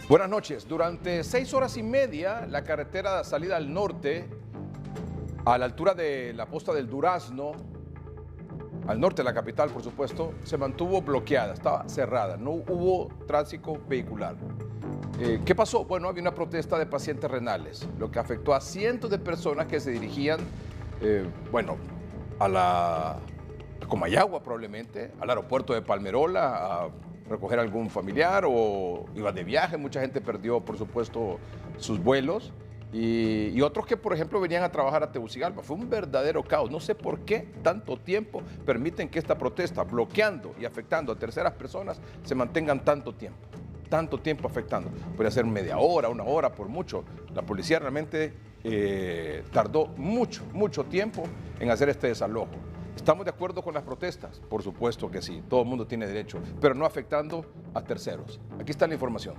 Buenas noches. Durante 6 horas y media, la carretera de salida al norte, a la altura de la posta del Durazno, al norte de la capital, por supuesto, se mantuvo bloqueada, estaba cerrada, no hubo tránsito vehicular. ¿Qué pasó? Bueno, había una protesta de pacientes renales, lo que afectó a cientos de personas que se dirigían, a Comayagua probablemente, al aeropuerto de Palmerola, a recoger a algún familiar o iba de viaje. Mucha gente perdió, por supuesto, sus vuelos y otros que, por ejemplo, venían a trabajar a Tegucigalpa. Fue un verdadero caos. No sé por qué tanto tiempo permiten que esta protesta, bloqueando y afectando a terceras personas, se mantengan tanto tiempo afectando. Puede ser media hora, una hora, por mucho. La policía realmente tardó mucho tiempo en hacer este desalojo. ¿Estamos de acuerdo con las protestas? Por supuesto que sí, todo el mundo tiene derecho, pero no afectando a terceros. Aquí está la información.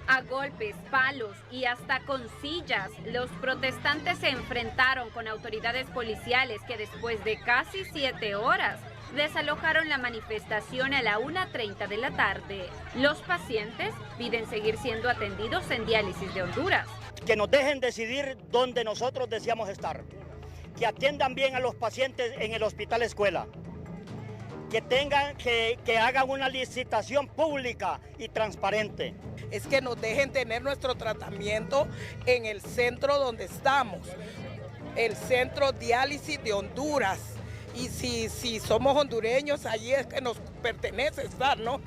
A golpes, palos y hasta con sillas, los protestantes se enfrentaron con autoridades policiales que después de casi 7 horas desalojaron la manifestación a la 1:30 de la tarde. Los pacientes piden seguir siendo atendidos en diálisis de Honduras. Que nos dejen decidir dónde nosotros deseamos estar, que atiendan bien a los pacientes en el hospital escuela, que hagan una licitación pública y transparente. Es que nos dejen tener nuestro tratamiento en el centro donde estamos, el centro diálisis de Honduras. Y si somos hondureños, allí es que nos pertenece estar, ¿no?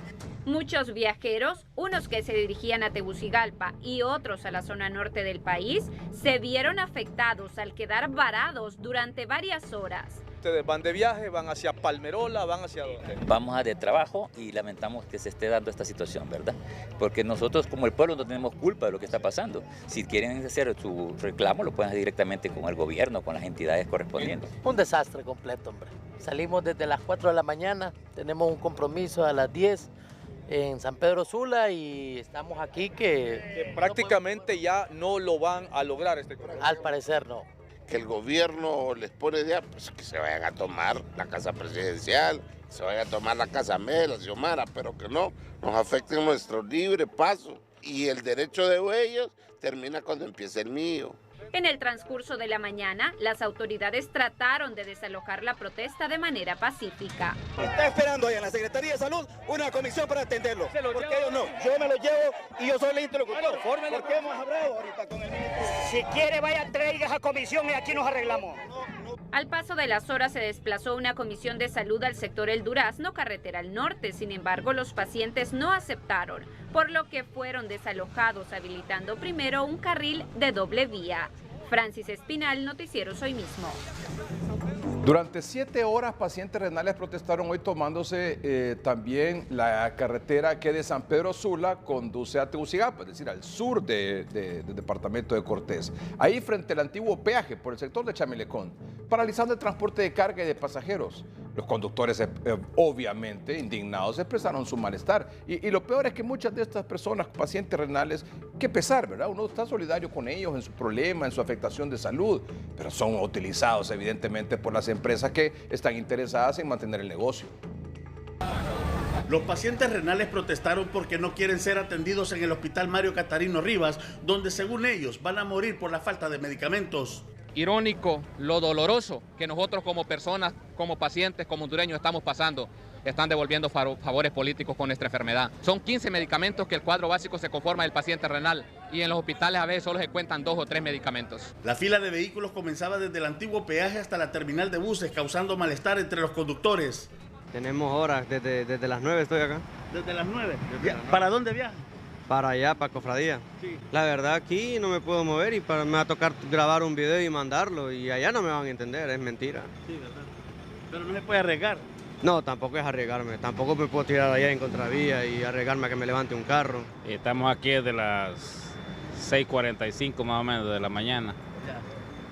Muchos viajeros, unos que se dirigían a Tegucigalpa y otros a la zona norte del país, se vieron afectados al quedar varados durante varias horas. Ustedes van de viaje, van hacia Palmerola, van hacia dónde? Vamos a de trabajo y lamentamos que se esté dando esta situación, ¿verdad? Porque nosotros como el pueblo no tenemos culpa de lo que está pasando. Si quieren hacer su reclamo, lo pueden hacer directamente con el gobierno, con las entidades correspondientes. Un desastre completo, hombre. Salimos desde las 4 de la mañana, tenemos un compromiso a las 10 en San Pedro Sula y estamos aquí que prácticamente ya no lo van a lograr este compromiso. Al parecer no. Que el gobierno les pone idea, pues que se vayan a tomar la casa presidencial, que se vayan a tomar la casa Mela, Xiomara, pero que no nos afecten nuestro libre paso. Y el derecho de ellos termina cuando empiece el mío. En el transcurso de la mañana, las autoridades trataron de desalojar la protesta de manera pacífica. Está esperando ahí en la Secretaría de Salud una comisión para atenderlo. ¿Por qué ellos no? Yo me lo llevo y yo soy el interlocutor. ¿Por qué hemos hablado ahorita con el ministro? Si quiere, vaya, traiga esa comisión y aquí nos arreglamos. Al paso de las horas se desplazó una comisión de salud al sector El Durazno, carretera al norte. Sin embargo, los pacientes no aceptaron, por lo que fueron desalojados, habilitando primero un carril de doble vía. Francis Espinal, Noticieros Hoy Mismo. Durante 7 horas, pacientes renales protestaron hoy tomándose también la carretera que de San Pedro Sula conduce a Tegucigalpa, es decir, al sur del departamento de Cortés. Ahí frente al antiguo peaje por el sector de Chamelecón, paralizando el transporte de carga y de pasajeros. Los conductores, obviamente, indignados, expresaron su malestar. Y lo peor es que muchas de estas personas, pacientes renales, qué pesar, ¿verdad? Uno está solidario con ellos en su problema, en su afectación de salud, pero son utilizados, evidentemente, por las empresas que están interesadas en mantener el negocio. Los pacientes renales protestaron porque no quieren ser atendidos en el hospital Mario Catarino Rivas, donde según ellos van a morir por la falta de medicamentos. Irónico, lo doloroso que nosotros como personas, como pacientes, como hondureños estamos pasando. Están devolviendo favores políticos con nuestra enfermedad. Son 15 medicamentos que el cuadro básico se conforma del paciente renal y en los hospitales a veces solo se cuentan 2 o 3 medicamentos. La fila de vehículos comenzaba desde el antiguo peaje hasta la terminal de buses, causando malestar entre los conductores. Tenemos horas, desde las 9 estoy acá. ¿Desde las 9? ¿Para dónde viajan? Para allá, para Cofradía. Sí. La verdad aquí no me puedo mover y me va a tocar grabar un video y mandarlo y allá no me van a entender, es mentira. Sí, ¿verdad? Pero no se puede arriesgar. No, tampoco es arriesgarme, tampoco me puedo tirar allá en contravía y arriesgarme a que me levante un carro. Estamos aquí desde las 6:45 más o menos de la mañana.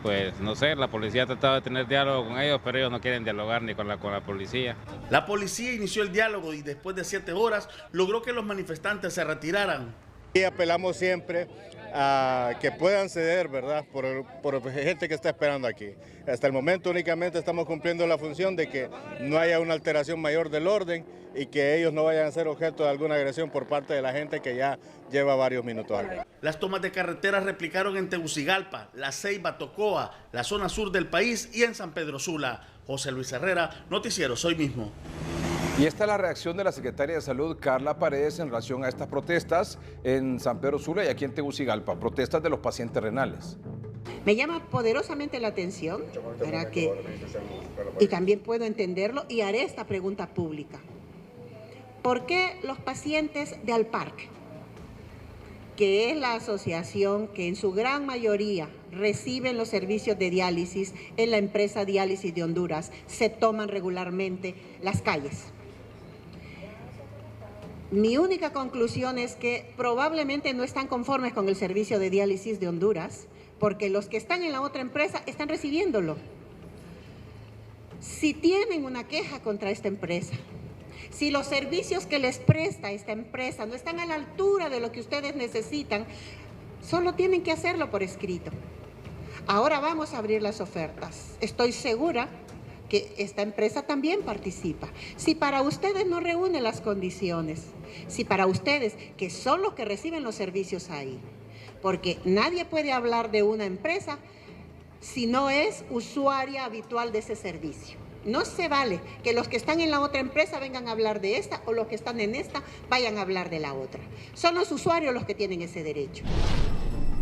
Pues no sé, la policía ha tratado de tener diálogo con ellos, pero ellos no quieren dialogar ni con la policía. La policía inició el diálogo y después de 7 horas logró que los manifestantes se retiraran. Y apelamos siempre a que puedan ceder, ¿verdad?, por gente que está esperando aquí. Hasta el momento únicamente estamos cumpliendo la función de que no haya una alteración mayor del orden y que ellos no vayan a ser objeto de alguna agresión por parte de la gente que ya lleva varios minutos aquí. Las tomas de carreteras replicaron en Tegucigalpa, La Ceiba, Tocoa, la zona sur del país y en San Pedro Sula. José Luis Herrera, Noticiero Hoy Mismo. Y esta es la reacción de la secretaria de Salud, Carla Paredes, en relación a estas protestas en San Pedro Sula y aquí en Tegucigalpa, protestas de los pacientes renales. Me llama poderosamente la atención, para que, y también puedo entenderlo, y haré esta pregunta pública. ¿Por qué los pacientes de Alparc, que es la asociación que en su gran mayoría reciben los servicios de diálisis en la empresa Diálisis de Honduras, se toman regularmente las calles? Mi única conclusión es que probablemente no están conformes con el servicio de diálisis de Honduras, porque los que están en la otra empresa están recibiéndolo. Si tienen una queja contra esta empresa, si los servicios que les presta esta empresa no están a la altura de lo que ustedes necesitan, solo tienen que hacerlo por escrito. Ahora vamos a abrir las ofertas. Estoy segura que esta empresa también participa. Si para ustedes no reúne las condiciones, si para ustedes, que son los que reciben los servicios ahí, porque nadie puede hablar de una empresa si no es usuaria habitual de ese servicio. No se vale que los que están en la otra empresa vengan a hablar de esta o los que están en esta vayan a hablar de la otra. Son los usuarios los que tienen ese derecho.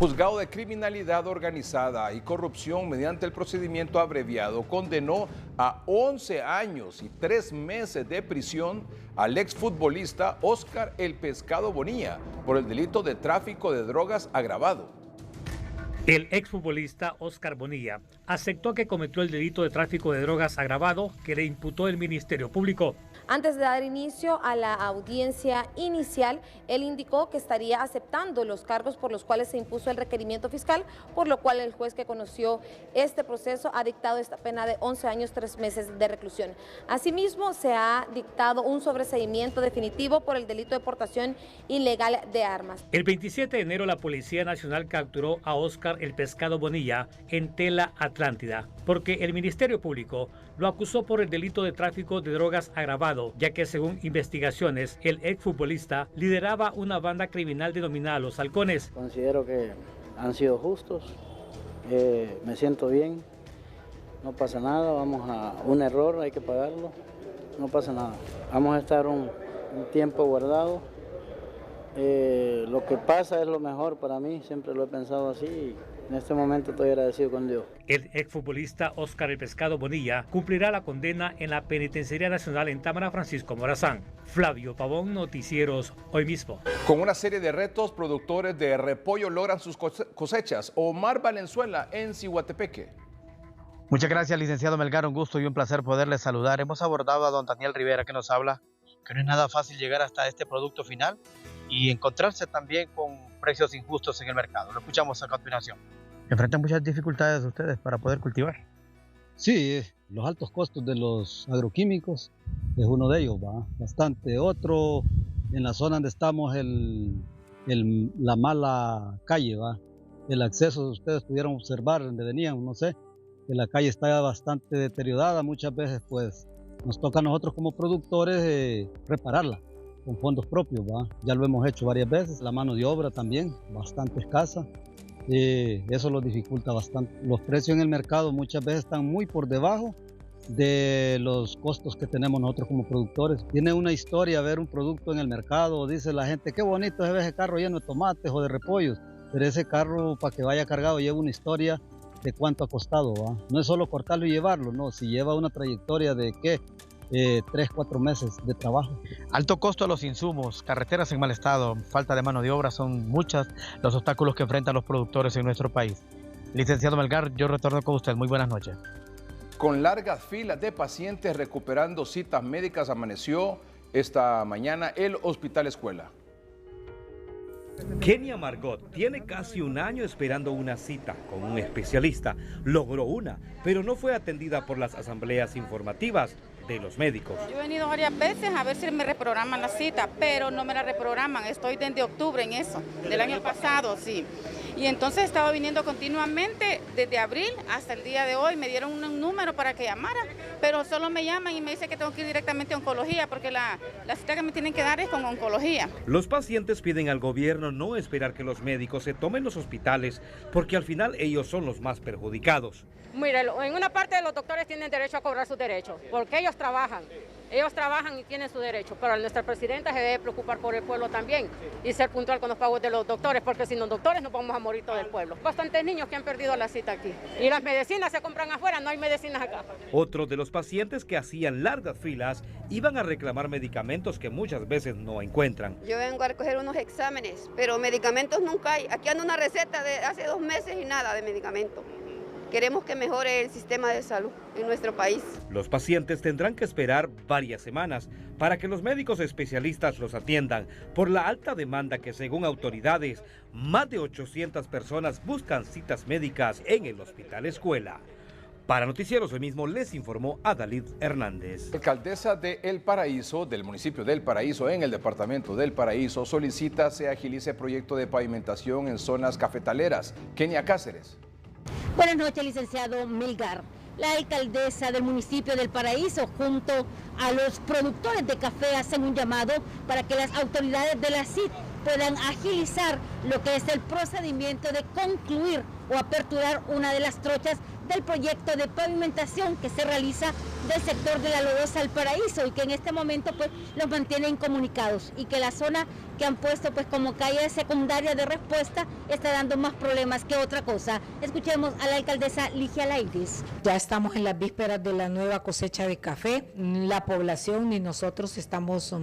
Juzgado de Criminalidad Organizada y Corrupción mediante el procedimiento abreviado condenó a 11 años y 3 meses de prisión al exfutbolista Óscar El Pescado Bonilla por el delito de tráfico de drogas agravado. El exfutbolista Óscar Bonilla aceptó que cometió el delito de tráfico de drogas agravado que le imputó el Ministerio Público. Antes de dar inicio a la audiencia inicial, él indicó que estaría aceptando los cargos por los cuales se impuso el requerimiento fiscal, por lo cual el juez que conoció este proceso ha dictado esta pena de 11 años, 3 meses de reclusión. Asimismo, se ha dictado un sobreseimiento definitivo por el delito de portación ilegal de armas. El 27 de enero, la Policía Nacional capturó a Óscar El Pescado Bonilla en Tela Atlántida, porque el Ministerio Público lo acusó por el delito de tráfico de drogas agravado, ya que según investigaciones, el exfutbolista lideraba una banda criminal denominada Los Halcones. Considero que han sido justos, me siento bien, no pasa nada, vamos a un error, hay que pagarlo, no pasa nada. Vamos a estar un tiempo guardado. Lo que pasa es lo mejor para mí, siempre lo he pensado así y en este momento estoy agradecido con Dios. El exfutbolista Óscar El Pescado Bonilla cumplirá la condena en la Penitenciaría Nacional en Támara Francisco Morazán. Flavio Pavón, Noticieros Hoy Mismo. Con una serie de retos, productores de repollo logran sus cosechas. Omar Valenzuela en Ciguatepeque. Muchas gracias, licenciado Melgar, un gusto y un placer poderle saludar. Hemos abordado a don Daniel Rivera, que nos habla que no es nada fácil llegar hasta este producto final y encontrarse también con precios injustos en el mercado. Lo escuchamos a continuación. ¿Enfrentan muchas dificultades ustedes para poder cultivar? Sí, los altos costos de los agroquímicos es uno de ellos, ¿va? Bastante. Otro, en la zona donde estamos, la mala calle, ¿va? El acceso, ustedes pudieron observar donde venían, no sé, que la calle está bastante deteriorada, muchas veces pues nos toca a nosotros como productores repararla con fondos propios, ¿va? Ya lo hemos hecho varias veces. La mano de obra también, bastante escasa. Eso lo dificulta bastante. Los precios en el mercado muchas veces están muy por debajo de los costos que tenemos nosotros como productores. Tiene una historia ver un producto en el mercado, dice la gente, qué bonito es ver ese carro lleno de tomates o de repollos, pero ese carro para que vaya cargado lleva una historia de cuánto ha costado, ¿va? No es solo cortarlo y llevarlo, no, si lleva una trayectoria de ¿qué? 3-4 meses de trabajo. Alto costo de los insumos, carreteras en mal estado, falta de mano de obra, son muchos los obstáculos que enfrentan los productores en nuestro país. Licenciado Melgar, yo retorno con usted. Muy buenas noches. Con largas filas de pacientes recuperando citas médicas, amaneció esta mañana el Hospital Escuela. Kenia Margot tiene casi un año esperando una cita con un especialista. Logró una, pero no fue atendida por las asambleas informativas de los médicos. Yo he venido varias veces a ver si me reprograman la cita, pero no me la reprograman. Estoy desde octubre en eso, del año pasado, sí. Y entonces he estado viniendo continuamente desde abril hasta el día de hoy. Me dieron un número para que llamara, pero solo me llaman y me dicen que tengo que ir directamente a oncología porque la cita que me tienen que dar es con oncología. Los pacientes piden al gobierno no esperar que los médicos se tomen los hospitales porque al final ellos son los más perjudicados. Mire, en una parte de los doctores tienen derecho a cobrar sus derechos porque ellos trabajan y tienen su derecho, pero nuestra presidenta se debe preocupar por el pueblo también y ser puntual con los pagos de los doctores, porque sin los doctores nos vamos a morir todo el pueblo. Bastantes niños que han perdido la cita aquí y las medicinas se compran afuera, no hay medicinas acá. Otros de los pacientes que hacían largas filas iban a reclamar medicamentos que muchas veces no encuentran. Yo vengo a recoger unos exámenes, pero medicamentos nunca hay. Aquí anda una receta de hace 2 meses y nada de medicamento. Queremos que mejore el sistema de salud en nuestro país. Los pacientes tendrán que esperar varias semanas para que los médicos especialistas los atiendan por la alta demanda que, según autoridades, más de 800 personas buscan citas médicas en el Hospital Escuela. Para Noticieros Hoy Mismo les informó Adalid Hernández. La alcaldesa de El Paraíso, del municipio del Paraíso, en el departamento del Paraíso, solicita se agilice el proyecto de pavimentación en zonas cafetaleras. Kenia Cáceres. Buenas noches, licenciado Melgar. La alcaldesa del municipio del Paraíso junto a los productores de café hacen un llamado para que las autoridades de la CID puedan agilizar lo que es el procedimiento de concluir o aperturar una de las trochas del proyecto de pavimentación que se realiza del sector de la Lodosa al Paraíso y que en este momento pues los mantiene incomunicados y que la zona que han puesto pues como calle secundaria de respuesta está dando más problemas que otra cosa. Escuchemos a la alcaldesa Ligia Lairis. Ya estamos en las vísperas de la nueva cosecha de café. La población ni nosotros estamos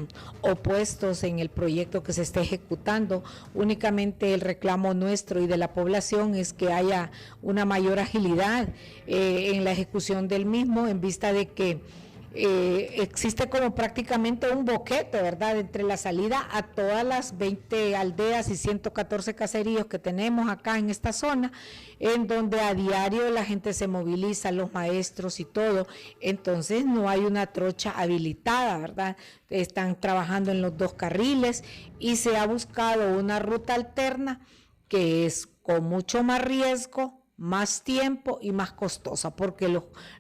opuestos en el proyecto que se está ejecutando. Únicamente el reclamo nuestro y de la población es que haya una mayor agilidad en la ejecución del mismo, en vista de que existe como prácticamente un boquete, ¿verdad?, entre la salida a todas las 20 aldeas y 114 caseríos que tenemos acá en esta zona, en donde a diario la gente se moviliza, los maestros y todo, entonces no hay una trocha habilitada, ¿verdad? Están trabajando en los 2 carriles y se ha buscado una ruta alterna que es con mucho más riesgo, más tiempo y más costosa, porque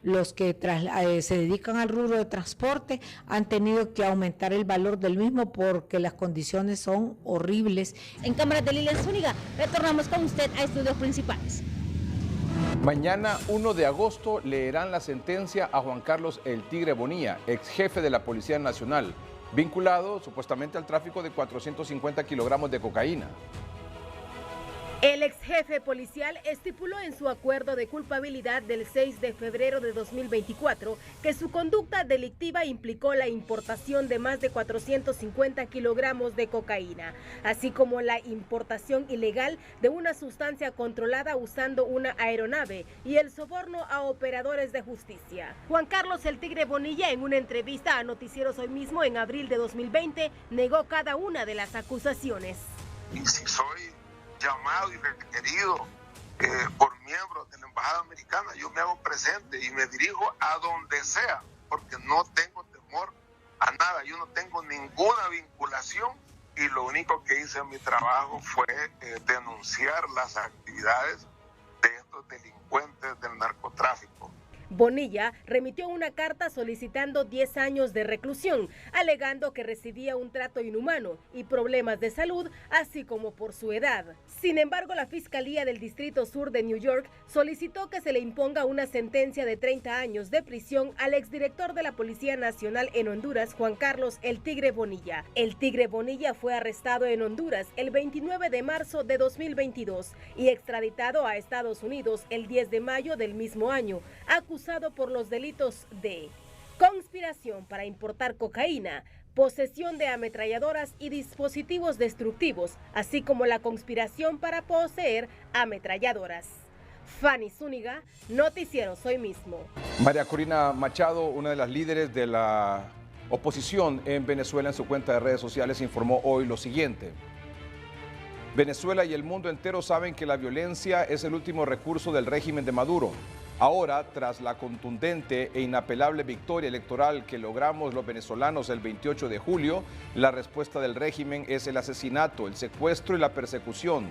los que se dedican al rubro de transporte han tenido que aumentar el valor del mismo porque las condiciones son horribles. En cámaras de Lilian Zúñiga, retornamos con usted a estudios principales. Mañana 1 de agosto leerán la sentencia a Juan Carlos El Tigre Bonilla, ex jefe de la Policía Nacional, vinculado supuestamente al tráfico de 450 kilogramos de cocaína. El ex jefe policial estipuló en su acuerdo de culpabilidad del 6 de febrero de 2024 que su conducta delictiva implicó la importación de más de 450 kilogramos de cocaína, así como la importación ilegal de una sustancia controlada usando una aeronave y el soborno a operadores de justicia. Juan Carlos El Tigre Bonilla, en una entrevista a Noticieros Hoy Mismo en abril de 2020, negó cada una de las acusaciones. Y si soy llamado y requerido por miembros de la Embajada Americana, yo me hago presente y me dirijo a donde sea, porque no tengo temor a nada, yo no tengo ninguna vinculación y lo único que hice en mi trabajo fue denunciar las actividades de estos delincuentes del narcotráfico. Bonilla remitió una carta solicitando 10 años de reclusión, alegando que recibía un trato inhumano y problemas de salud, así como por su edad. Sin embargo, la Fiscalía del Distrito Sur de New York solicitó que se le imponga una sentencia de 30 años de prisión al exdirector de la Policía Nacional en Honduras, Juan Carlos El Tigre Bonilla. El Tigre Bonilla fue arrestado en Honduras el 29 de marzo de 2022 y extraditado a Estados Unidos el 10 de mayo del mismo año, acusado por los delitos de conspiración para importar cocaína, posesión de ametralladoras y dispositivos destructivos, así como la conspiración para poseer ametralladoras. Fanny Zúñiga, Noticieros Hoy Mismo. María Corina Machado, una de las líderes de la oposición en Venezuela, en su cuenta de redes sociales informó hoy lo siguiente. Venezuela y el mundo entero saben que la violencia es el último recurso del régimen de Maduro. Ahora, tras la contundente e inapelable victoria electoral que logramos los venezolanos el 28 de julio, la respuesta del régimen es el asesinato, el secuestro y la persecución.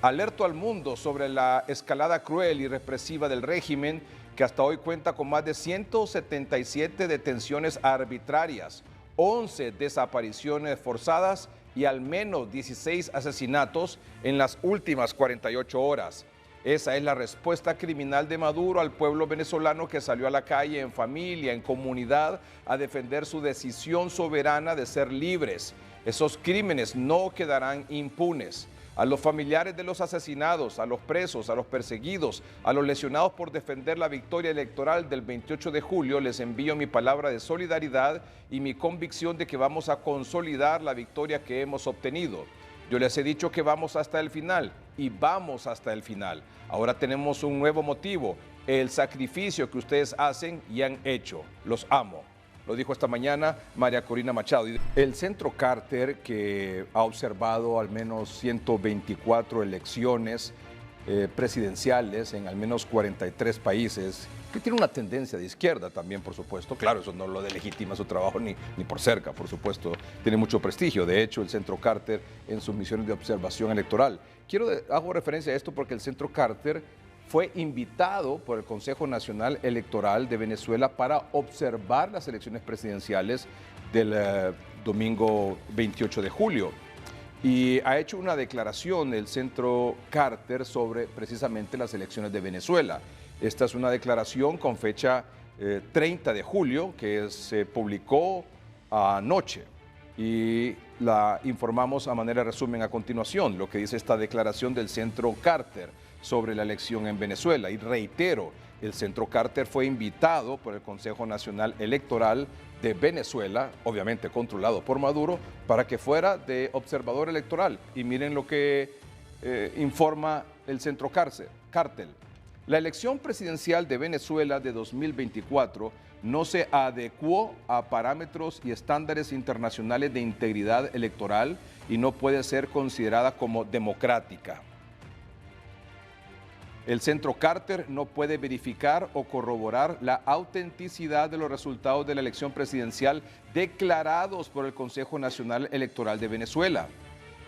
Alerto al mundo sobre la escalada cruel y represiva del régimen, que hasta hoy cuenta con más de 177 detenciones arbitrarias, 11 desapariciones forzadas y al menos 16 asesinatos en las últimas 48 horas. Esa es la respuesta criminal de Maduro al pueblo venezolano que salió a la calle en familia, en comunidad, a defender su decisión soberana de ser libres. Esos crímenes no quedarán impunes. A los familiares de los asesinados, a los presos, a los perseguidos, a los lesionados por defender la victoria electoral del 28 de julio, les envío mi palabra de solidaridad y mi convicción de que vamos a consolidar la victoria que hemos obtenido. Yo les he dicho que vamos hasta el final y vamos hasta el final. Ahora tenemos un nuevo motivo, el sacrificio que ustedes hacen y han hecho. Los amo. Lo dijo esta mañana María Corina Machado. El Centro Carter, que ha observado al menos 124 elecciones presidenciales en al menos 43 países, que tiene una tendencia de izquierda también, por supuesto. Claro, eso no lo delegitima su trabajo ni por cerca, por supuesto. Tiene mucho prestigio. De hecho, el Centro Carter en sus misiones de observación electoral. Hago referencia a esto porque el Centro Carter fue invitado por el Consejo Nacional Electoral de Venezuela para observar las elecciones presidenciales del domingo 28 de julio. Y ha hecho una declaración el Centro Carter sobre precisamente las elecciones de Venezuela. Esta es una declaración con fecha 30 de julio que se publicó anoche y la informamos a manera de resumen a continuación, lo que dice esta declaración del Centro Carter sobre la elección en Venezuela. Y reitero, el Centro Carter fue invitado por el Consejo Nacional Electoral de Venezuela, obviamente controlado por Maduro, para que fuera de observador electoral. Y miren lo que informa el Centro Carter. La elección presidencial de Venezuela de 2024 no se adecuó a parámetros y estándares internacionales de integridad electoral y no puede ser considerada como democrática. El Centro Carter no puede verificar o corroborar la autenticidad de los resultados de la elección presidencial declarados por el Consejo Nacional Electoral de Venezuela.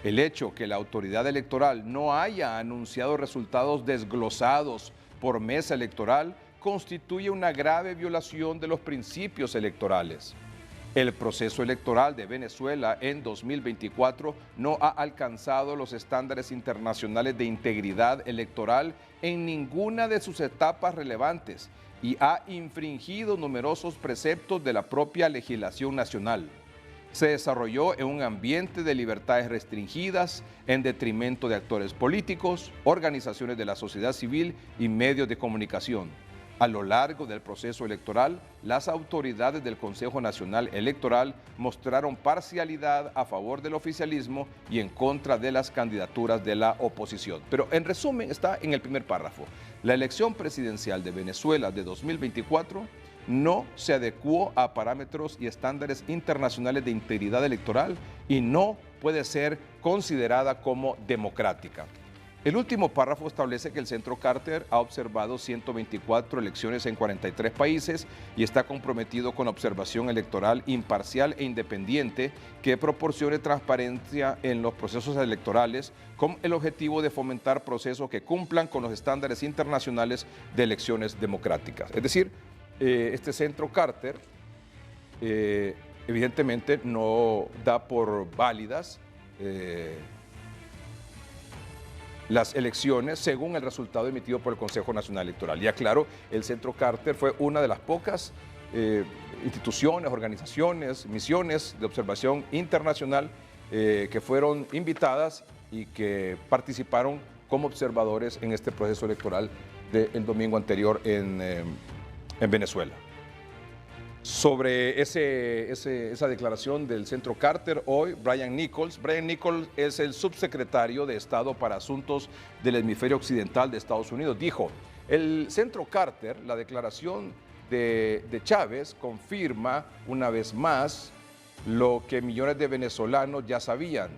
El hecho que la autoridad electoral no haya anunciado resultados desglosados por mesa electoral constituye una grave violación de los principios electorales. El proceso electoral de Venezuela en 2024 no ha alcanzado los estándares internacionales de integridad electoral en ninguna de sus etapas relevantes y ha infringido numerosos preceptos de la propia legislación nacional. Se desarrolló en un ambiente de libertades restringidas en detrimento de actores políticos, organizaciones de la sociedad civil y medios de comunicación. A lo largo del proceso electoral, las autoridades del Consejo Nacional Electoral mostraron parcialidad a favor del oficialismo y en contra de las candidaturas de la oposición. Pero en resumen está en el primer párrafo. La elección presidencial de Venezuela de 2024 no se adecuó a parámetros y estándares internacionales de integridad electoral y no puede ser considerada como democrática. El último párrafo establece que el Centro Carter ha observado 124 elecciones en 43 países y está comprometido con observación electoral imparcial e independiente que proporcione transparencia en los procesos electorales con el objetivo de fomentar procesos que cumplan con los estándares internacionales de elecciones democráticas. Es decir, este Centro Carter evidentemente no da por válidas las elecciones según el resultado emitido por el Consejo Nacional Electoral. Ya claro, el Centro Carter fue una de las pocas instituciones, organizaciones, misiones de observación internacional que fueron invitadas y que participaron como observadores en este proceso electoral del domingo anterior en Venezuela. Sobre esa declaración del Centro Carter, hoy Brian Nichols es el subsecretario de Estado para Asuntos del Hemisferio Occidental de Estados Unidos, dijo: el Centro Carter, la declaración de Chávez, confirma una vez más lo que millones de venezolanos ya sabían.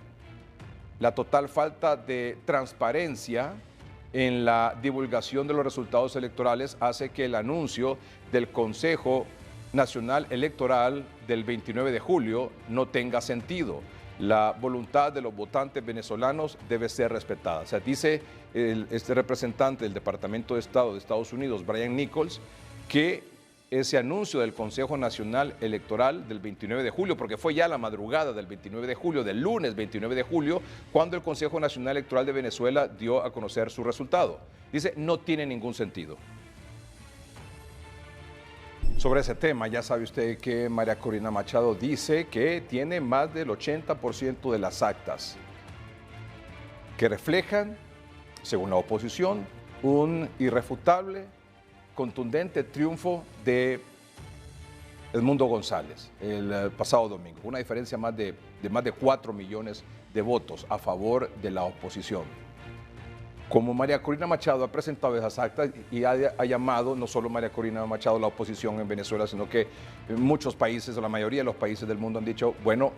la total falta de transparencia en la divulgación de los resultados electorales hace que el anuncio del Consejo Nacional Electoral del 29 de julio no tenga sentido. La voluntad de los votantes venezolanos debe ser respetada. O sea, dice este representante del Departamento de Estado de Estados Unidos, Brian Nichols, que ese anuncio del Consejo Nacional Electoral del 29 de julio, porque fue ya la madrugada del 29 de julio, del lunes 29 de julio, cuando el Consejo Nacional Electoral de Venezuela dio a conocer su resultado. Dice, no tiene ningún sentido. Sobre ese tema, ya sabe usted que María Corina Machado dice que tiene más del 80% de las actas que reflejan, según la oposición, un irrefutable, contundente triunfo de Edmundo González el pasado domingo. Una diferencia de más de 4 millones de votos a favor de la oposición. Como María Corina Machado ha presentado esas actas y ha llamado, no solo María Corina Machado, la oposición en Venezuela, sino que muchos países, o la mayoría de los países del mundo han dicho, bueno,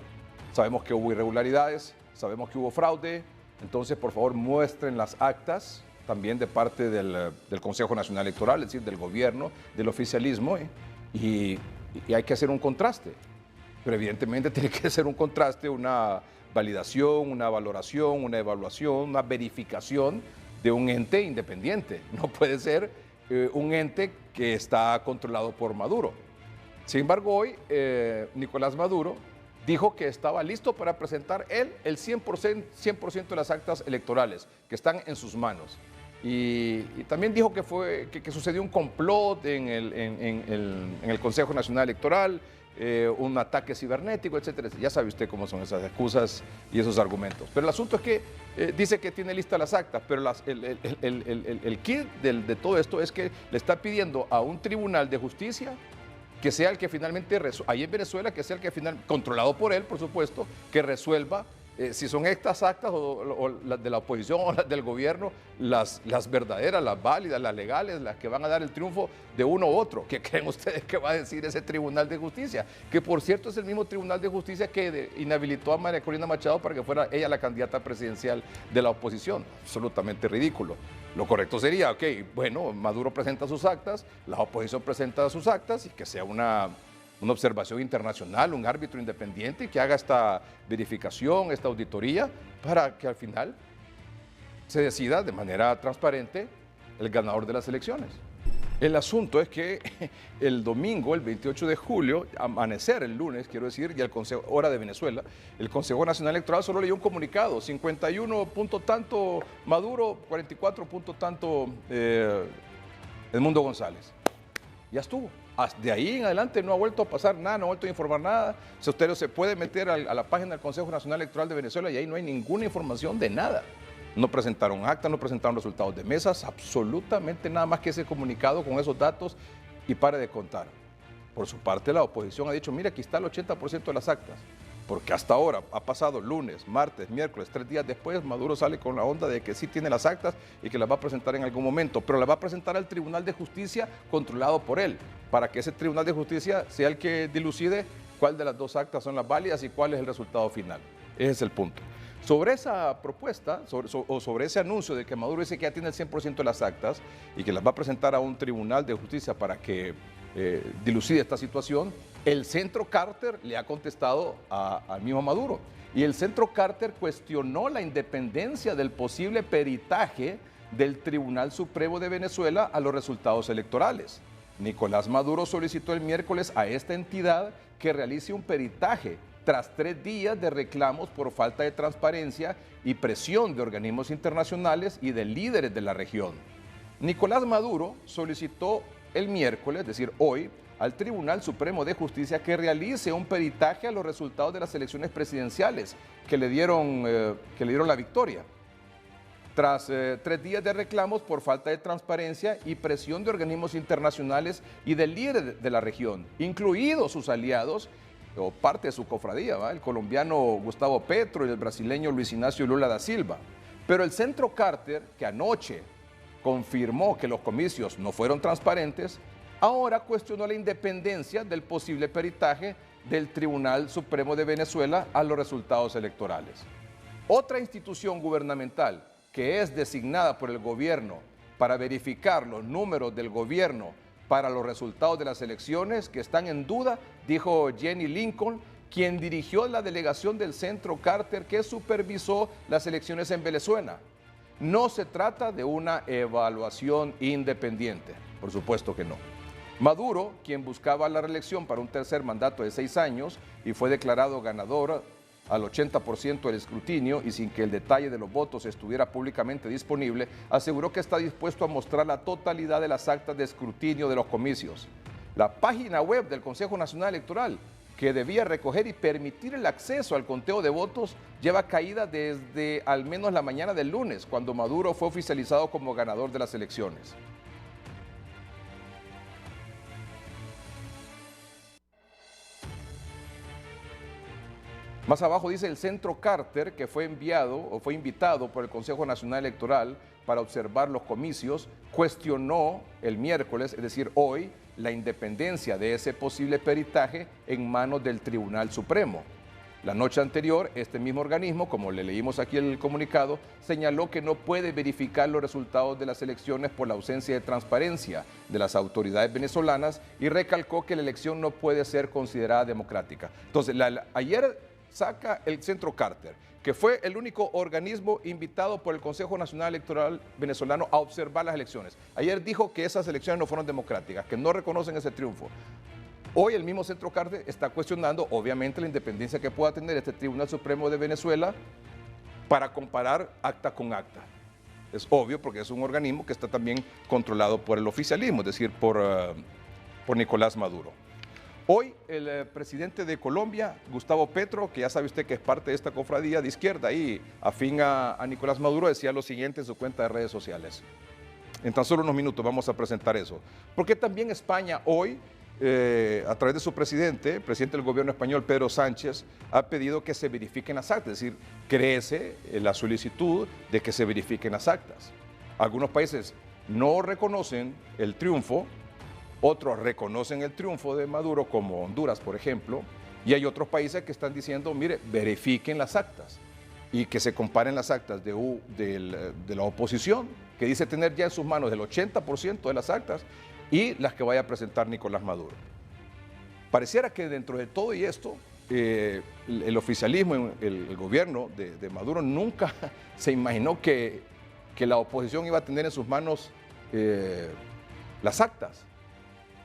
sabemos que hubo irregularidades, sabemos que hubo fraude, entonces por favor muestren las actas también de parte del Consejo Nacional Electoral, es decir, del gobierno, del oficialismo, y hay que hacer un contraste. Pero evidentemente tiene que ser un contraste, una validación, una valoración, una evaluación, una verificación de un ente independiente. No puede ser un ente que está controlado por Maduro. Sin embargo, hoy Nicolás Maduro dijo que estaba listo para presentar él el 100% de las actas electorales que están en sus manos. Y también dijo que sucedió un complot en el Consejo Nacional Electoral, un ataque cibernético, etcétera. Ya sabe usted cómo son esas excusas y esos argumentos. Pero el asunto es que dice que tiene listas las actas, pero el kit de todo esto es que le está pidiendo a un tribunal de justicia que sea el que finalmente, ahí en Venezuela, que sea el que finalmente, controlado por él, por supuesto, que resuelva si son estas actas o las de la oposición o las del gobierno, las verdaderas, las válidas, las legales, las que van a dar el triunfo de uno u otro. ¿Qué creen ustedes que va a decir ese Tribunal de Justicia? Que por cierto es el mismo Tribunal de Justicia que inhabilitó a María Corina Machado para que fuera ella la candidata presidencial de la oposición. Absolutamente ridículo. Lo correcto sería, ok, bueno, Maduro presenta sus actas, la oposición presenta sus actas y que sea una observación internacional, un árbitro independiente que haga esta verificación, esta auditoría, para que al final se decida de manera transparente el ganador de las elecciones. El asunto es que el domingo, el 28 de julio, amanecer el lunes, quiero decir, y el Consejo, hora de Venezuela, el Consejo Nacional Electoral solo leyó un comunicado, 51 punto tanto Maduro, 44 punto tanto Edmundo González. Ya estuvo. De ahí en adelante no ha vuelto a pasar nada, no ha vuelto a informar nada. Si usted se puede meter a la página del Consejo Nacional Electoral de Venezuela y ahí no hay ninguna información de nada. No presentaron actas, no presentaron resultados de mesas, absolutamente nada más que ese comunicado con esos datos y pare de contar. Por su parte, la oposición ha dicho, mira, aquí está el 80% de las actas. Porque hasta ahora ha pasado lunes, martes, miércoles, 3 días después, Maduro sale con la onda de que sí tiene las actas y que las va a presentar en algún momento, pero las va a presentar al Tribunal de Justicia controlado por él, para que ese Tribunal de Justicia sea el que dilucide cuál de las dos actas son las válidas y cuál es el resultado final. Ese es el punto. Sobre esa propuesta, sobre ese anuncio de que Maduro dice que ya tiene el 100% de las actas y que las va a presentar a un Tribunal de Justicia para que dilucide esta situación, el Centro Carter le ha contestado al mismo Maduro. Y el Centro Carter cuestionó la independencia del posible peritaje del Tribunal Supremo de Venezuela a los resultados electorales. Nicolás Maduro solicitó el miércoles a esta entidad que realice un peritaje tras 3 días de reclamos por falta de transparencia y presión de organismos internacionales y de líderes de la región. Nicolás Maduro solicitó el miércoles, es decir, hoy, al Tribunal Supremo de Justicia que realice un peritaje a los resultados de las elecciones presidenciales que le dieron la victoria. Tras 3 días de reclamos por falta de transparencia y presión de organismos internacionales y de líderes de la región, incluidos sus aliados o parte de su cofradía, ¿va? El colombiano Gustavo Petro y el brasileño Luis Ignacio Lula da Silva. Pero el Centro Carter, que anoche confirmó que los comicios no fueron transparentes, ahora cuestionó la independencia del posible peritaje del Tribunal Supremo de Venezuela a los resultados electorales. Otra institución gubernamental que es designada por el gobierno para verificar los números del gobierno para los resultados de las elecciones que están en duda, dijo Jenny Lincoln, quien dirigió la delegación del Centro Carter que supervisó las elecciones en Venezuela. No se trata de una evaluación independiente, por supuesto que no. Maduro, quien buscaba la reelección para un tercer mandato de 6 años y fue declarado ganador al 80% del escrutinio y sin que el detalle de los votos estuviera públicamente disponible, aseguró que está dispuesto a mostrar la totalidad de las actas de escrutinio de los comicios. La página web del Consejo Nacional Electoral, que debía recoger y permitir el acceso al conteo de votos, lleva caída desde al menos la mañana del lunes, cuando Maduro fue oficializado como ganador de las elecciones. Más abajo dice el Centro Carter, que fue enviado o fue invitado por el Consejo Nacional Electoral para observar los comicios, cuestionó el miércoles, es decir, hoy, la independencia de ese posible peritaje en manos del Tribunal Supremo. La noche anterior, este mismo organismo, como le leímos aquí el comunicado, señaló que no puede verificar los resultados de las elecciones por la ausencia de transparencia de las autoridades venezolanas y recalcó que la elección no puede ser considerada democrática. Entonces, ayer saca el Centro Carter, que fue el único organismo invitado por el Consejo Nacional Electoral venezolano a observar las elecciones. Ayer dijo que esas elecciones no fueron democráticas, que no reconocen ese triunfo. Hoy el mismo Centro Carter está cuestionando, obviamente, la independencia que pueda tener este Tribunal Supremo de Venezuela para comparar acta con acta. Es obvio porque es un organismo que está también controlado por el oficialismo, es decir, por Nicolás Maduro. Hoy el presidente de Colombia, Gustavo Petro, que ya sabe usted que es parte de esta cofradía de izquierda y afín a Nicolás Maduro, decía lo siguiente en su cuenta de redes sociales. En tan solo unos minutos vamos a presentar eso. Porque también España hoy, a través de su presidente, el presidente del gobierno español, Pedro Sánchez, ha pedido que se verifiquen las actas, es decir, crece la solicitud de que se verifiquen las actas. Algunos países no reconocen el triunfo, otros reconocen el triunfo de Maduro, como Honduras, por ejemplo, y hay otros países que están diciendo, mire, verifiquen las actas y que se comparen las actas de la oposición, que dice tener ya en sus manos el 80% de las actas, y las que vaya a presentar Nicolás Maduro. Pareciera que dentro de todo y esto, el oficialismo, el gobierno de Maduro nunca se imaginó que la oposición iba a tener en sus manos las actas.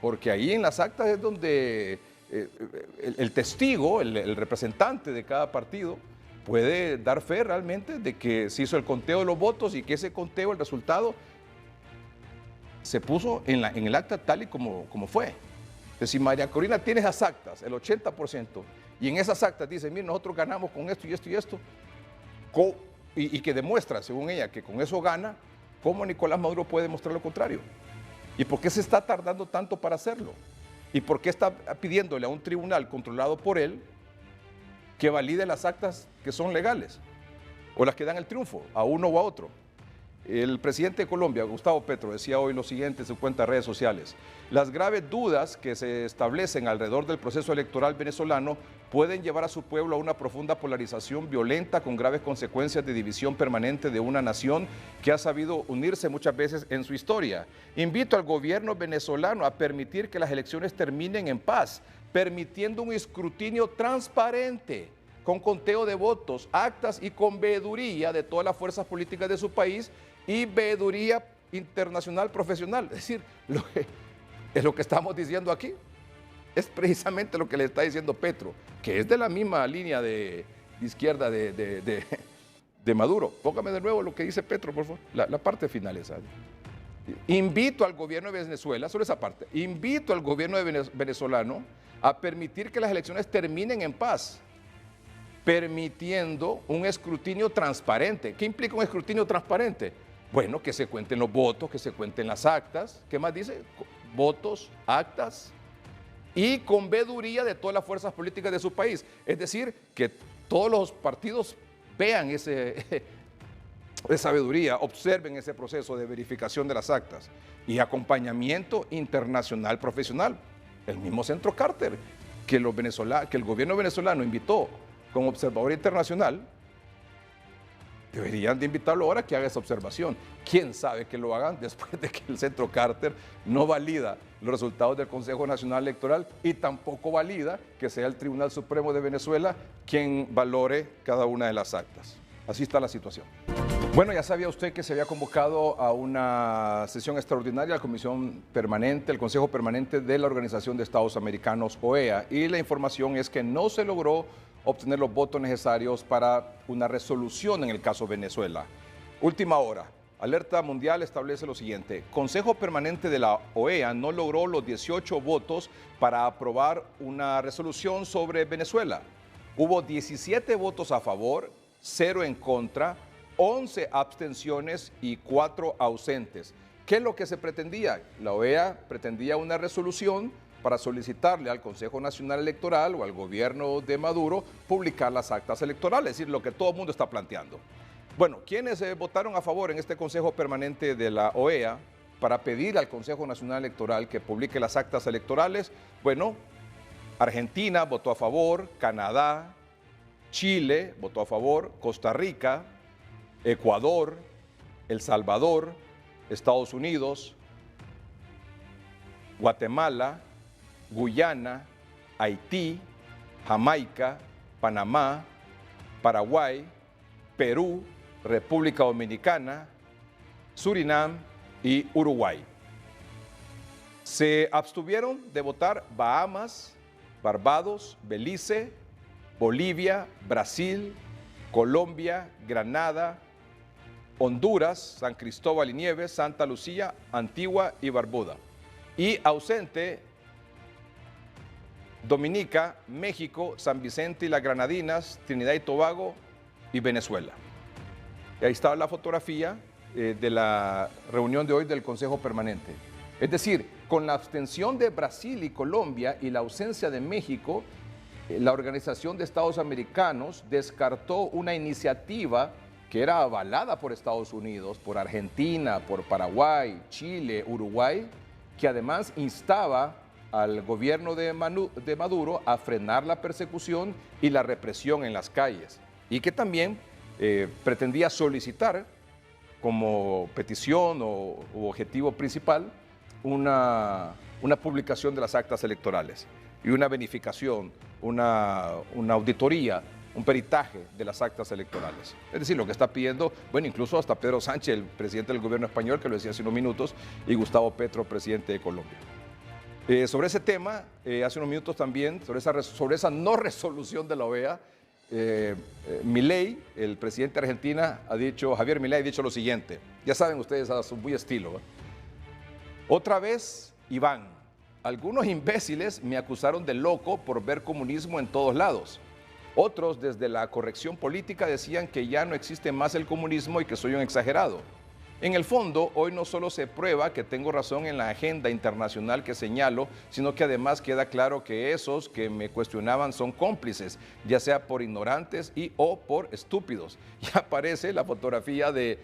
Porque ahí en las actas es donde el testigo, el representante de cada partido, puede dar fe realmente de que se hizo el conteo de los votos y que ese conteo, el resultado, se puso en el acta tal y como fue. Entonces, si María Corina tiene esas actas, el 80%, y en esas actas dice, mire, nosotros ganamos con esto y esto y esto, y que demuestra, según ella, que con eso gana, ¿cómo Nicolás Maduro puede demostrar lo contrario? ¿Y por qué se está tardando tanto para hacerlo? ¿Y por qué está pidiéndole a un tribunal controlado por él que valide las actas que son legales o las que dan el triunfo a uno o a otro? El presidente de Colombia, Gustavo Petro, decía hoy lo siguiente en su cuenta de redes sociales: las graves dudas que se establecen alrededor del proceso electoral venezolano pueden llevar a su pueblo a una profunda polarización violenta con graves consecuencias de división permanente de una nación que ha sabido unirse muchas veces en su historia. Invito al gobierno venezolano a permitir que las elecciones terminen en paz, permitiendo un escrutinio transparente, con conteo de votos, actas y con veeduría de todas las fuerzas políticas de su país y veeduría internacional profesional. Es decir, es lo que estamos diciendo aquí. Es precisamente lo que le está diciendo Petro, que es de la misma línea de izquierda de Maduro. Póngame de nuevo lo que dice Petro, por favor, la parte final esa. Invito al gobierno de Venezuela, solo esa parte, invito al gobierno venezolano a permitir que las elecciones terminen en paz, permitiendo un escrutinio transparente. ¿Qué implica un escrutinio transparente? Bueno, que se cuenten los votos, que se cuenten las actas. ¿Qué más dice? Votos, actas y con veeduría de todas las fuerzas políticas de su país. Es decir, que todos los partidos vean esa veeduría, observen ese proceso de verificación de las actas y acompañamiento internacional profesional. El mismo Centro Carter, que el gobierno venezolano invitó como observador internacional, Deberían de invitarlo ahora a que haga esa observación. ¿Quién sabe que lo hagan después de que el Centro Carter no valida los resultados del Consejo Nacional Electoral y tampoco valida que sea el Tribunal Supremo de Venezuela quien valore cada una de las actas? Así está la situación. Bueno, ya sabía usted que se había convocado a una sesión extraordinaria la Comisión Permanente, el Consejo Permanente de la Organización de Estados Americanos, OEA, y la información es que no se logró obtener los votos necesarios para una resolución en el caso Venezuela. Última hora. Alerta Mundial establece lo siguiente: Consejo Permanente de la OEA no logró los 18 votos para aprobar una resolución sobre Venezuela. Hubo 17 votos a favor, 0 en contra, 11 abstenciones y 4 ausentes. ¿Qué es lo que se pretendía? La OEA pretendía una resolución para solicitarle al Consejo Nacional Electoral o al gobierno de Maduro publicar las actas electorales, es decir, lo que todo el mundo está planteando. Bueno, ¿quiénes votaron a favor en este Consejo Permanente de la OEA para pedir al Consejo Nacional Electoral que publique las actas electorales? Bueno, Argentina votó a favor, Canadá, Chile votó a favor, Costa Rica, Ecuador, El Salvador, Estados Unidos, Guatemala, Guyana, Haití, Jamaica, Panamá, Paraguay, Perú, República Dominicana, Surinam y Uruguay. Se abstuvieron de votar Bahamas, Barbados, Belice, Bolivia, Brasil, Colombia, Granada, Honduras, San Cristóbal y Nieves, Santa Lucía, Antigua y Barbuda. Y ausente Dominica, México, San Vicente y las Granadinas, Trinidad y Tobago y Venezuela. Y ahí está la fotografía de la reunión de hoy del Consejo Permanente. Es decir, con la abstención de Brasil y Colombia y la ausencia de México, la Organización de Estados Americanos descartó una iniciativa que era avalada por Estados Unidos, por Argentina, por Paraguay, Chile, Uruguay, que además instaba al gobierno de Maduro a frenar la persecución y la represión en las calles, y que también pretendía solicitar como petición o objetivo principal una publicación de las actas electorales y una verificación, una auditoría, un peritaje de las actas electorales. Es decir, lo que está pidiendo, bueno, incluso hasta Pedro Sánchez, el presidente del gobierno español, que lo decía hace unos minutos, y Gustavo Petro, presidente de Colombia. Sobre ese tema, hace unos minutos también, sobre esa no resolución de la OEA, Milei, el presidente de Argentina, Javier Milei ha dicho lo siguiente, ya saben ustedes a su muy estilo. Otra vez, Iván, algunos imbéciles me acusaron de loco por ver comunismo en todos lados. Otros, desde la corrección política, decían que ya no existe más el comunismo y que soy un exagerado. En el fondo, hoy no solo se prueba que tengo razón en la agenda internacional que señalo, sino que además queda claro que esos que me cuestionaban son cómplices, ya sea por ignorantes o por estúpidos. Y aparece la fotografía de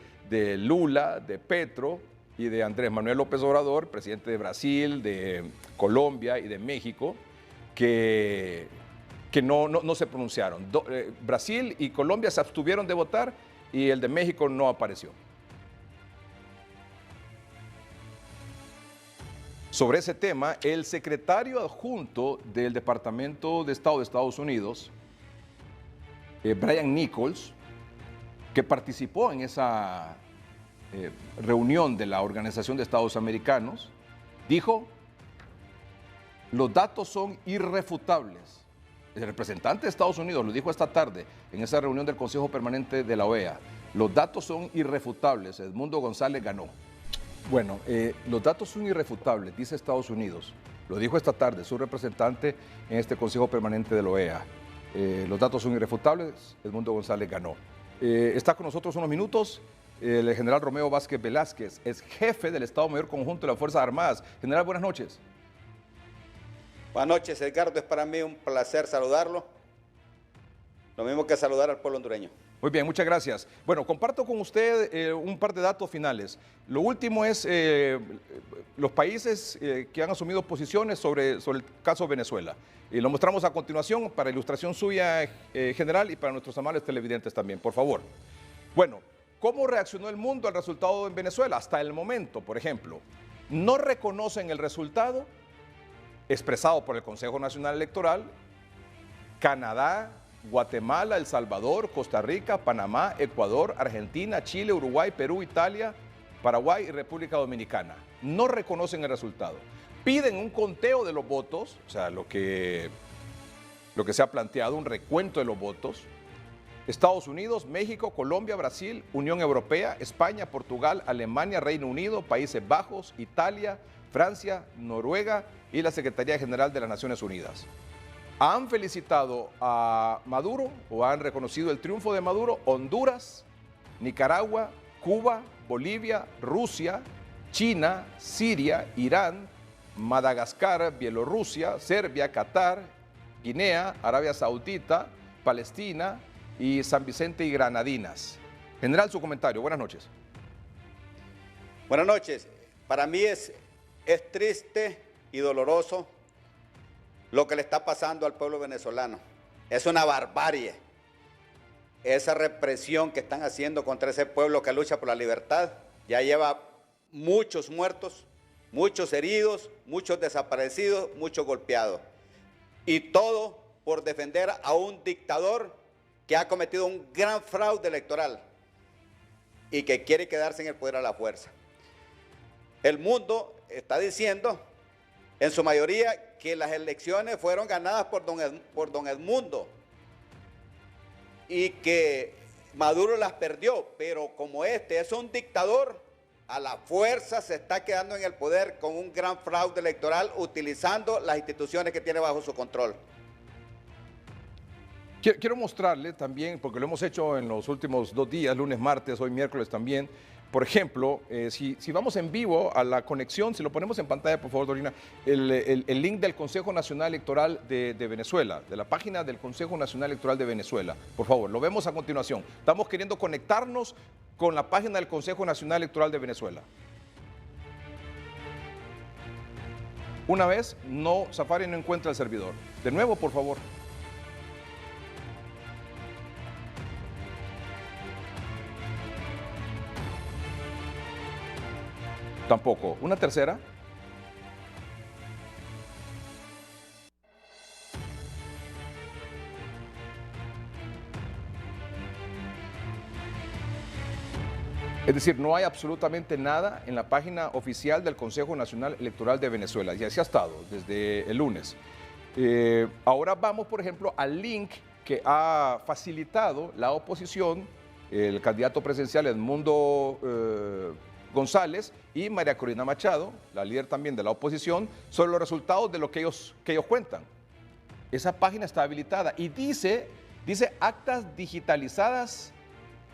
Lula, de Petro y de Andrés Manuel López Obrador, presidente de Brasil, de Colombia y de México, que no se pronunciaron. Brasil y Colombia se abstuvieron de votar y el de México no apareció. Sobre ese tema, el secretario adjunto del Departamento de Estado de Estados Unidos, Brian Nichols, que participó en esa reunión de la Organización de Estados Americanos, dijo: los datos son irrefutables. El representante de Estados Unidos lo dijo esta tarde en esa reunión del Consejo Permanente de la OEA. Los datos son irrefutables. Edmundo González ganó. Bueno, los datos son irrefutables, dice Estados Unidos. Lo dijo esta tarde su representante en este Consejo Permanente de la OEA. Los datos son irrefutables, Edmundo González ganó. Está con nosotros unos minutos el general Romeo Vázquez Velázquez, es jefe del Estado Mayor Conjunto de las Fuerzas Armadas. General, buenas noches. Buenas noches, Edgardo. Es para mí un placer saludarlo. Lo mismo que saludar al pueblo hondureño. Muy bien, muchas gracias. Bueno, comparto con usted un par de datos finales. Lo último es los países que han asumido posiciones sobre el caso Venezuela. Y lo mostramos a continuación para ilustración suya, general, y para nuestros amables televidentes también, por favor. Bueno, ¿cómo reaccionó el mundo al resultado en Venezuela? Hasta el momento, por ejemplo, no reconocen el resultado expresado por el Consejo Nacional Electoral. Canadá, Guatemala, El Salvador, Costa Rica, Panamá, Ecuador, Argentina, Chile, Uruguay, Perú, Italia, Paraguay y República Dominicana no reconocen el resultado. Piden un conteo de los votos, o sea, lo que se ha planteado, un recuento de los votos. Estados Unidos, México, Colombia, Brasil, Unión Europea, España, Portugal, Alemania, Reino Unido, Países Bajos, Italia, Francia, Noruega y la Secretaría General de las Naciones Unidas. Han felicitado a Maduro o han reconocido el triunfo de Maduro Honduras, Nicaragua, Cuba, Bolivia, Rusia, China, Siria, Irán, Madagascar, Bielorrusia, Serbia, Qatar, Guinea, Arabia Saudita, Palestina y San Vicente y Granadinas. General, su comentario. Buenas noches. Buenas noches. Para mí es triste y doloroso lo que le está pasando al pueblo venezolano. Es una barbarie. Esa represión que están haciendo contra ese pueblo que lucha por la libertad ya lleva muchos muertos, muchos heridos, muchos desaparecidos, muchos golpeados. Y todo por defender a un dictador que ha cometido un gran fraude electoral y que quiere quedarse en el poder a la fuerza. El mundo está diciendo, en su mayoría, que las elecciones fueron ganadas por don Edmundo y que Maduro las perdió, pero como este es un dictador, a la fuerza se está quedando en el poder con un gran fraude electoral utilizando las instituciones que tiene bajo su control. Quiero mostrarle también, porque lo hemos hecho en los últimos 2 días, lunes, martes, hoy miércoles también. Por ejemplo, si vamos en vivo a la conexión, si lo ponemos en pantalla, por favor, Dorina, el link del Consejo Nacional Electoral de Venezuela, de la página del Consejo Nacional Electoral de Venezuela. Por favor, lo vemos a continuación. Estamos queriendo conectarnos con la página del Consejo Nacional Electoral de Venezuela. Una vez, no, Safari no encuentra el servidor. De nuevo, por favor. Tampoco. ¿Una tercera? Es decir, no hay absolutamente nada en la página oficial del Consejo Nacional Electoral de Venezuela. Y así ha estado desde el lunes. Ahora vamos, por ejemplo, al link que ha facilitado la oposición, el candidato presidencial Edmundo González y María Corina Machado, la líder también de la oposición, sobre los resultados de lo que ellos cuentan. Esa página está habilitada y dice actas digitalizadas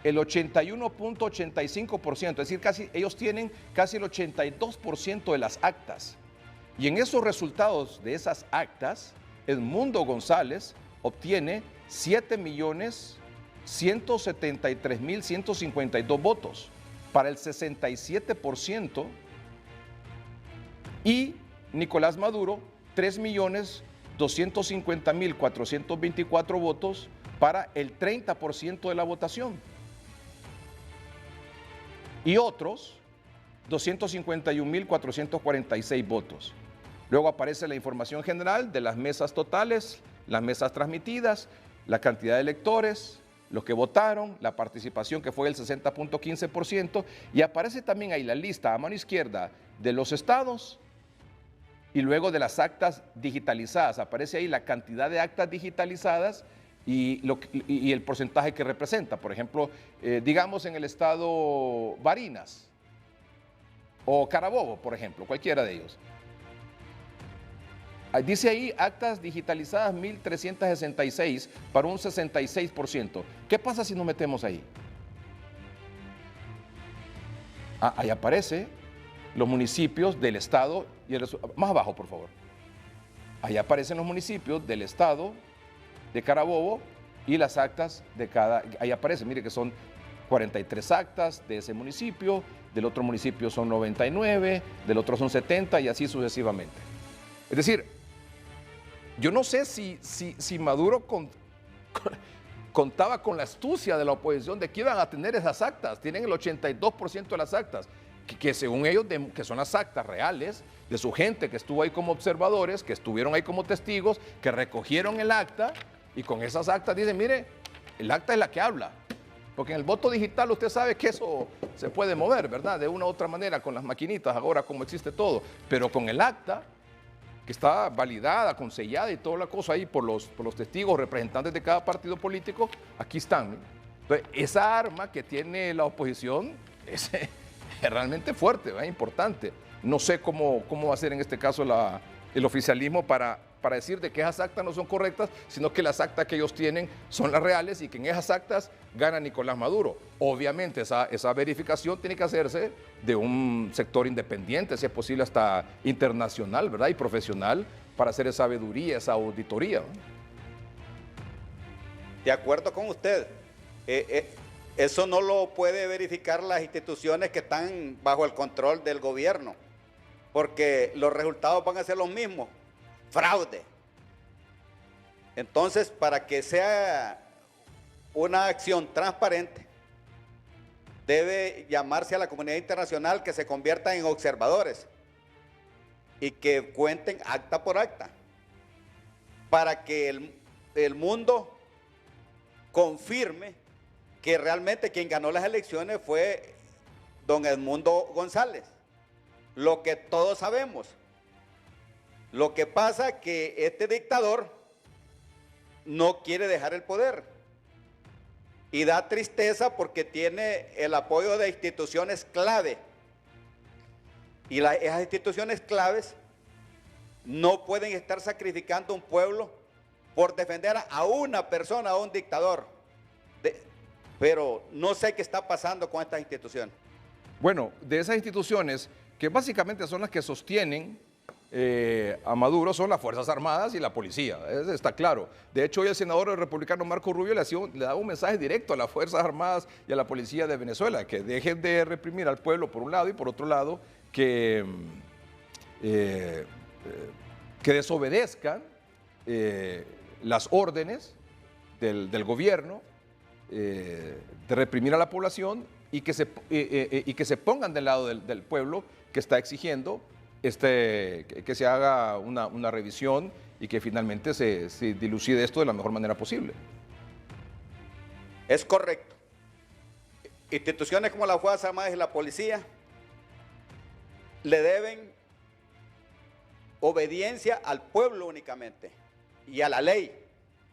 el 81.85%, es decir, ellos tienen casi el 82% de las actas. Y en esos resultados de esas actas, Edmundo González obtiene 7.173.152 votos para el 67% y Nicolás Maduro 3.250.424 votos para el 30% de la votación. Y otros 251.446 votos. Luego aparece la información general de las mesas totales, las mesas transmitidas, la cantidad de electores, los que votaron, la participación que fue el 60.15%, y aparece también ahí la lista a mano izquierda de los estados y luego de las actas digitalizadas. Aparece ahí la cantidad de actas digitalizadas y el porcentaje que representa. Por ejemplo, digamos en el estado Barinas o Carabobo, por ejemplo, cualquiera de ellos. Dice ahí actas digitalizadas 1.366 para un 66%. ¿Qué pasa si nos metemos ahí? Ahí aparece los municipios del estado y más abajo, por favor. Ahí aparecen los municipios del estado de Carabobo y las actas de cada. Ahí aparece, mire que son 43 actas de ese municipio, del otro municipio son 99, del otro son 70 y así sucesivamente. Es decir, yo no sé si Maduro contaba con la astucia de la oposición de que iban a tener esas actas. Tienen el 82% de las actas, que según ellos, que son las actas reales de su gente que estuvo ahí como observadores, que estuvieron ahí como testigos, que recogieron el acta y con esas actas dicen, mire, el acta es la que habla. Porque en el voto digital usted sabe que eso se puede mover, ¿verdad? De una u otra manera con las maquinitas, ahora como existe todo. Pero con el acta, que está validada, consellada y toda la cosa ahí por los testigos, representantes de cada partido político, aquí están. Entonces, esa arma que tiene la oposición es realmente fuerte, ¿verdad? Importante. No sé cómo va a ser en este caso el oficialismo para decir de que esas actas no son correctas, sino que las actas que ellos tienen son las reales y que en esas actas gana Nicolás Maduro. Obviamente esa verificación tiene que hacerse de un sector independiente, si es posible hasta internacional, ¿verdad? Y profesional para hacer esa veeduría, esa auditoría, ¿no? De acuerdo con usted. Eso no lo puede verificar las instituciones que están bajo el control del gobierno, porque los resultados van a ser los mismos. Fraude. Entonces, para que sea una acción transparente, debe llamarse a la comunidad internacional que se convierta en observadores y que cuenten acta por acta, para que el mundo confirme que realmente quien ganó las elecciones fue don Edmundo González, lo que todos sabemos. Lo que pasa es que este dictador no quiere dejar el poder y da tristeza porque tiene el apoyo de instituciones clave y esas instituciones claves no pueden estar sacrificando un pueblo por defender a una persona, a un dictador. Pero no sé qué está pasando con estas instituciones. Bueno, de esas instituciones que básicamente son las que sostienen a Maduro son las Fuerzas Armadas y la policía, eso está claro. De hecho, hoy el senador republicano Marco Rubio le daba un mensaje directo a las Fuerzas Armadas y a la policía de Venezuela, que dejen de reprimir al pueblo por un lado y por otro lado que desobedezcan las órdenes del gobierno de reprimir a la población y que se pongan del lado del pueblo que está exigiendo que se haga una revisión y que finalmente se dilucide esto de la mejor manera posible. Es correcto. Instituciones como las Fuerzas Armadas y la policía le deben obediencia al pueblo únicamente y a la ley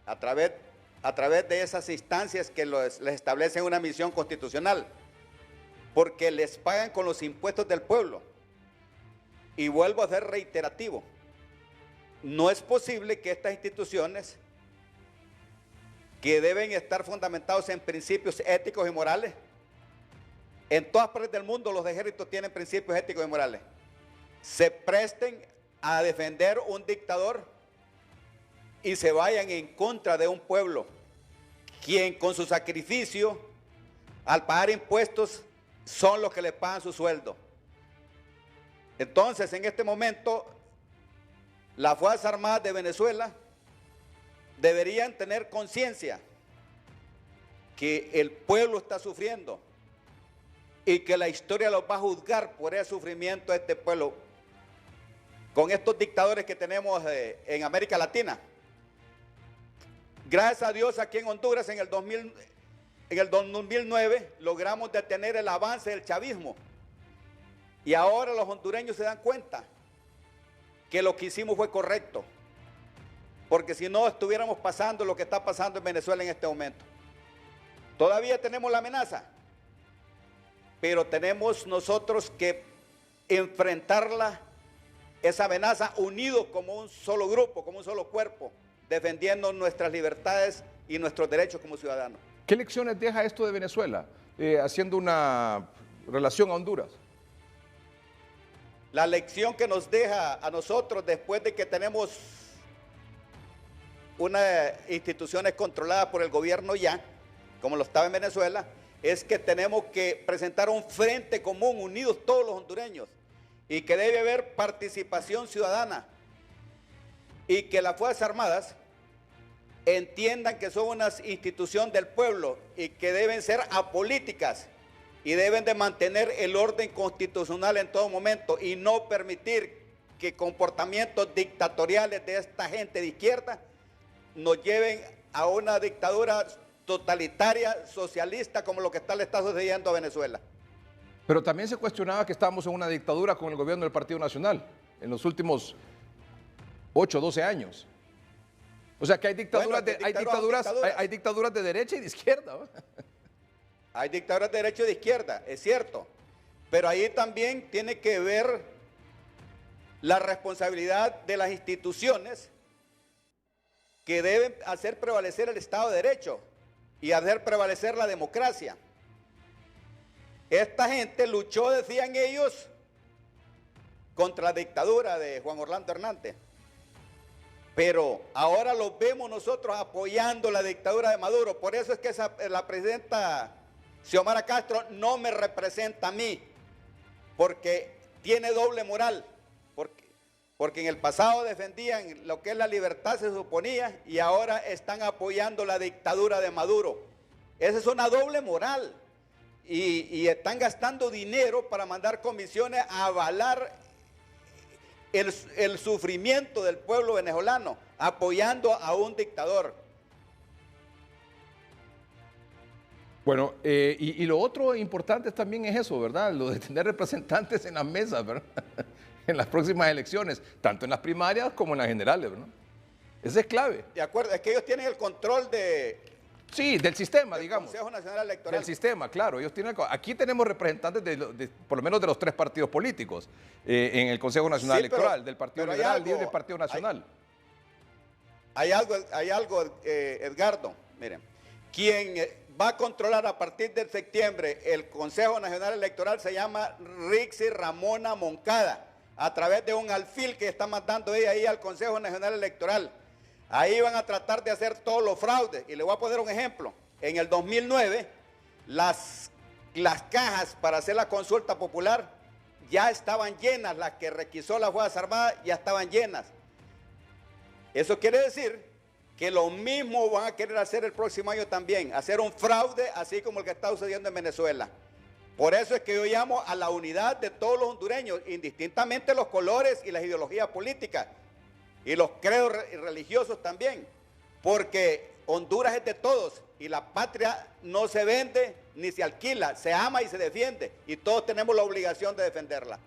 a través de esas instancias que les establecen una misión constitucional, porque les pagan con los impuestos del pueblo. Y vuelvo a ser reiterativo, no es posible que estas instituciones, que deben estar fundamentados en principios éticos y morales, en todas partes del mundo los ejércitos tienen principios éticos y morales, se presten a defender un dictador y se vayan en contra de un pueblo, quien con su sacrificio, al pagar impuestos, son los que le pagan su sueldo. Entonces, en este momento, las Fuerzas Armadas de Venezuela deberían tener conciencia que el pueblo está sufriendo y que la historia los va a juzgar por ese sufrimiento de este pueblo. Con estos dictadores que tenemos en América Latina. Gracias a Dios, aquí en Honduras en el 2009 logramos detener el avance del chavismo. Y ahora los hondureños se dan cuenta que lo que hicimos fue correcto. Porque si no, estuviéramos pasando lo que está pasando en Venezuela en este momento. Todavía tenemos la amenaza, pero tenemos nosotros que enfrentarla, esa amenaza, unidos como un solo grupo, como un solo cuerpo, defendiendo nuestras libertades y nuestros derechos como ciudadanos. ¿Qué lecciones deja esto de Venezuela, haciendo una relación a Honduras? La lección que nos deja a nosotros después de que tenemos unas instituciones controladas por el gobierno ya, como lo estaba en Venezuela, es que tenemos que presentar un frente común, unidos todos los hondureños, y que debe haber participación ciudadana, y que las Fuerzas Armadas entiendan que son una institución del pueblo y que deben ser apolíticas y deben de mantener el orden constitucional en todo momento y no permitir que comportamientos dictatoriales de esta gente de izquierda nos lleven a una dictadura totalitaria, socialista, como lo que le está sucediendo a Venezuela. Pero también se cuestionaba que estábamos en una dictadura con el gobierno del Partido Nacional en los últimos 8 o 12 años. O sea que hay dictaduras, hay dictaduras de derecha y de izquierda, ¿no? Hay dictaduras de derecha y de izquierda, es cierto. Pero ahí también tiene que ver la responsabilidad de las instituciones que deben hacer prevalecer el Estado de Derecho y hacer prevalecer la democracia. Esta gente luchó, decían ellos, contra la dictadura de Juan Orlando Hernández. Pero ahora los vemos nosotros apoyando la dictadura de Maduro. Por eso es que la presidenta Xiomara Castro no me representa a mí, porque tiene doble moral. Porque en el pasado defendían lo que es la libertad, se suponía, y ahora están apoyando la dictadura de Maduro. Esa es una doble moral. Y están gastando dinero para mandar comisiones a avalar el sufrimiento del pueblo venezolano, apoyando a un dictador. Bueno, y lo otro importante también es eso, ¿verdad? Lo de tener representantes en las mesas, ¿verdad? En las próximas elecciones, tanto en las primarias como en las generales, ¿verdad? Esa es clave. De acuerdo, es que ellos tienen el control de... Sí, del sistema, digamos. Consejo Nacional Electoral. Del sistema, claro. Ellos tienen, aquí tenemos representantes por lo menos de los 3 partidos políticos en el Consejo Nacional Electoral, del Partido Liberal, Libre y del Partido Nacional. Hay algo, Edgardo, miren, quien va a controlar a partir de septiembre el Consejo Nacional Electoral se llama Rixi Ramona Moncada, a través de un alfil que está mandando ella ahí al Consejo Nacional Electoral. Ahí van a tratar de hacer todos los fraudes. Y le voy a poner un ejemplo. En el 2009, las cajas para hacer la consulta popular ya estaban llenas. Las que requisó las Fuerzas Armadas ya estaban llenas. Eso quiere decir que lo mismo van a querer hacer el próximo año también. Hacer un fraude así como el que está sucediendo en Venezuela. Por eso es que yo llamo a la unidad de todos los hondureños, indistintamente los colores y las ideologías políticas. Y los credos religiosos también, porque Honduras es de todos y la patria no se vende ni se alquila, se ama y se defiende y todos tenemos la obligación de defenderla.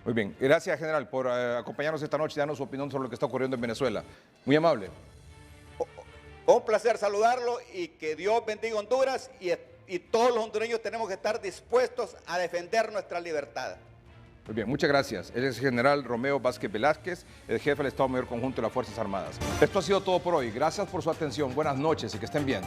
Muy bien, gracias general por acompañarnos esta noche y darnos su opinión sobre lo que está ocurriendo en Venezuela. Muy amable. Un placer saludarlo y que Dios bendiga Honduras y todos los hondureños tenemos que estar dispuestos a defender nuestra libertad. Muy bien, muchas gracias. Él es el general Romeo Vázquez Velázquez, el jefe del Estado Mayor Conjunto de las Fuerzas Armadas. Esto ha sido todo por hoy. Gracias por su atención. Buenas noches y que estén bien.